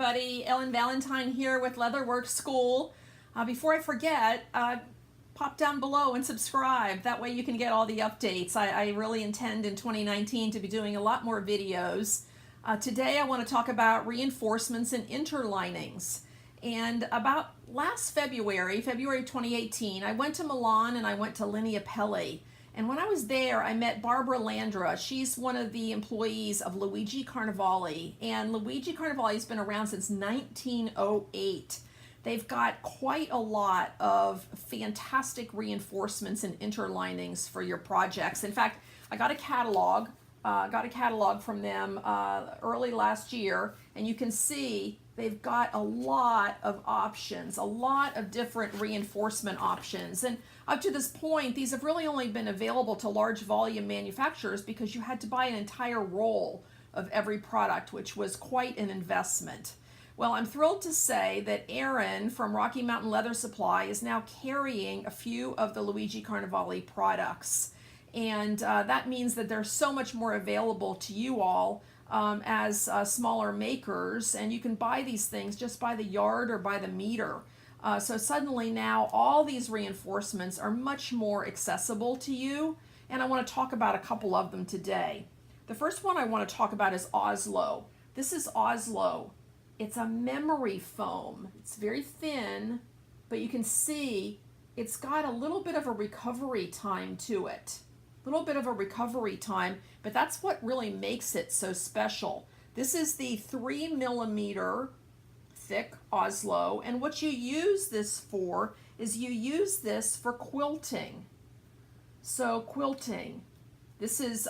everybody. Ellen Valentine here with Leatherwork School. Before I forget, pop down below and subscribe. That way you can get all the updates. I really intend in 2019 to be doing a lot more videos. Today I want to talk about reinforcements and interlinings. And about last February 2018, I went to Milan and I went to Linea Pelli. And when I was there, I met Barbara Landra. She's one of the employees of Luigi Carnevale. And Luigi Carnevale has been around since 1908. They've got quite a lot of fantastic reinforcements and interlinings for your projects. In fact, I got a catalog from them early last year, and you can see they've got a lot of options, a lot of different reinforcement options. And up to this point, these have really only been available to large volume manufacturers because you had to buy an entire roll of every product, which was quite an investment. Well, I'm thrilled to say that Aaron from Rocky Mountain Leather Supply is now carrying a few of the Luigi Carnevale products. And that means that there's so much more available to you all as smaller makers, and you can buy these things just by the yard or by the meter. So suddenly now all these reinforcements are much more accessible to you, and I want to talk about a couple of them today. The first one I want to talk about is Oslo. This is Oslo. It's a memory foam. It's very thin, but you can see it's got a little bit of a recovery time to it. Little bit of a recovery time, but that's what really makes it so special. This is the 3mm thick Oslo, and what you use this for is you use this for quilting. So quilting, this is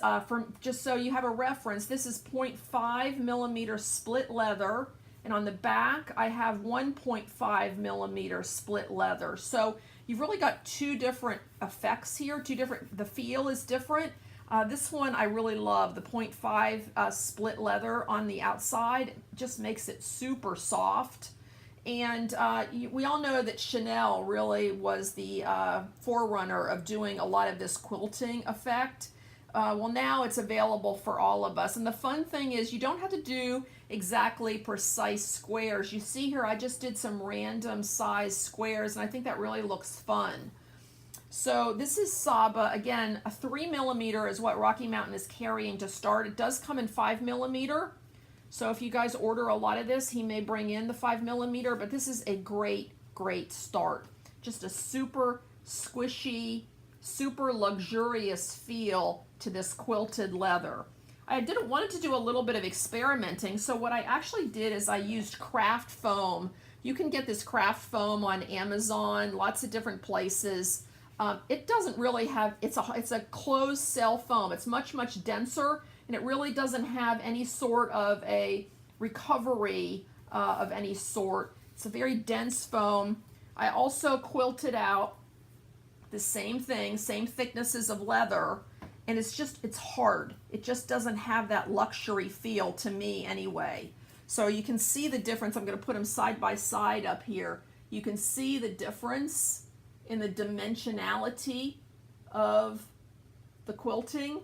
just so you have a reference, this is 0.5mm split leather, and on the back I have 1.5mm split leather. So you've really got two different effects here, the feel is different. This one I really love, the 0.5 split leather on the outside just makes it super soft. And we all know that Chanel really was the forerunner of doing a lot of this quilting effect. Well, now it's available for all of us. And the fun thing is you don't have to do exactly precise squares. You see here, I just did some random size squares, and I think that really looks fun. So this is Sabha. Again, a 3mm is what Rocky Mountain is carrying to start. It does come in 5mm. So if you guys order a lot of this, he may bring in the 5mm, but this is a great, great start. Just a super squishy, super luxurious feel to this quilted leather. I wanted to do a little bit of experimenting, so what I actually did is I used craft foam. You can get this craft foam on Amazon, lots of different places. It doesn't really have, it's a closed cell foam. It's much, much denser, and it really doesn't have any sort of a recovery of any sort. It's a very dense foam. I also quilted out the same thing, same thicknesses of leather, and it's hard. It just doesn't have that luxury feel to me anyway. So you can see the difference. I'm going to put them side by side up here. You can see the difference in the dimensionality of the quilting.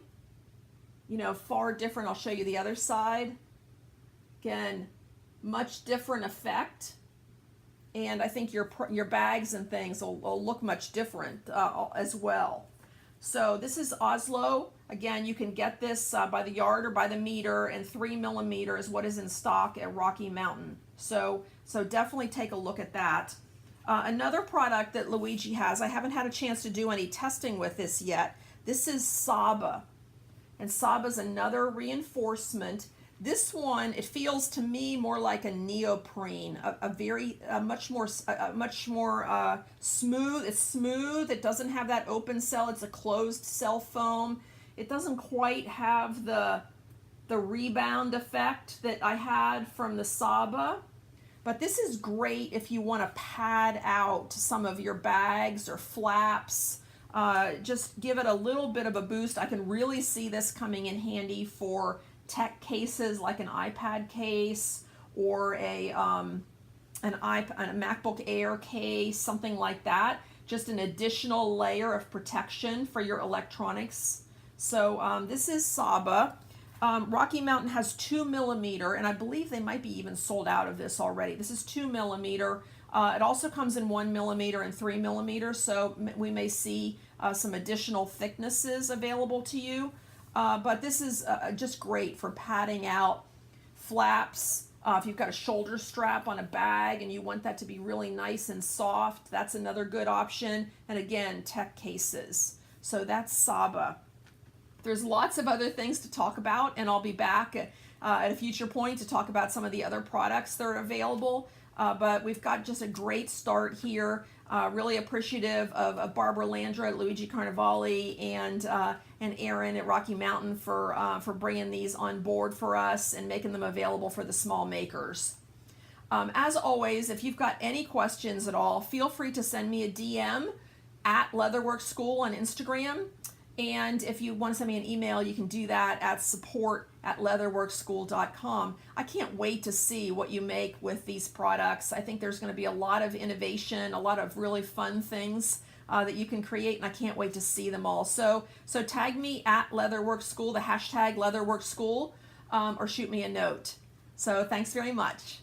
You know, far different. I'll show you the other side. Again, much different effect. And I think your bags and things will look much different as well. So this is Oslo. Again, you can get this by the yard or by the meter, and 3mm is what is in stock at Rocky Mountain. So definitely take a look at that. Another product that Luigi has, I haven't had a chance to do any testing with this yet. This is Sabha. And Sabha's another reinforcement. This one, it feels to me more like a neoprene, much more smooth. It's smooth. It doesn't have that open cell. It's a closed cell foam. It doesn't quite have the rebound effect that I had from the Sabha. But this is great if you want to pad out some of your bags or flaps. Just give it a little bit of a boost. I can really see this coming in handy for tech cases like an iPad case or a MacBook Air case, something like that. Just an additional layer of protection for your electronics. So this is Sabha. Rocky Mountain has 2mm, and I believe they might be even sold out of this already. This is 2mm. It also comes in 1mm and 3mm, so we may see some additional thicknesses available to you. But this is just great for padding out flaps. If you've got a shoulder strap on a bag and you want that to be really nice and soft, that's another good option. And again, tech cases. So that's Sabha. There's lots of other things to talk about, and I'll be back at a future point to talk about some of the other products that are available. But we've got just a great start here. Really appreciative of Barbara Landra at Luigi Carnevale and Aaron at Rocky Mountain for bringing these on board for us and making them available for the small makers. As always, if you've got any questions at all, feel free to send me a DM at Leatherwork School on Instagram. And if you want to send me an email, you can do that at support@leatherworkschool.com. I can't wait to see what you make with these products. I think there's going to be a lot of innovation, a lot of really fun things that you can create, and I can't wait to see them all. So tag me at Leatherwork School, the hashtag Leatherwork School, or shoot me a note. So thanks very much.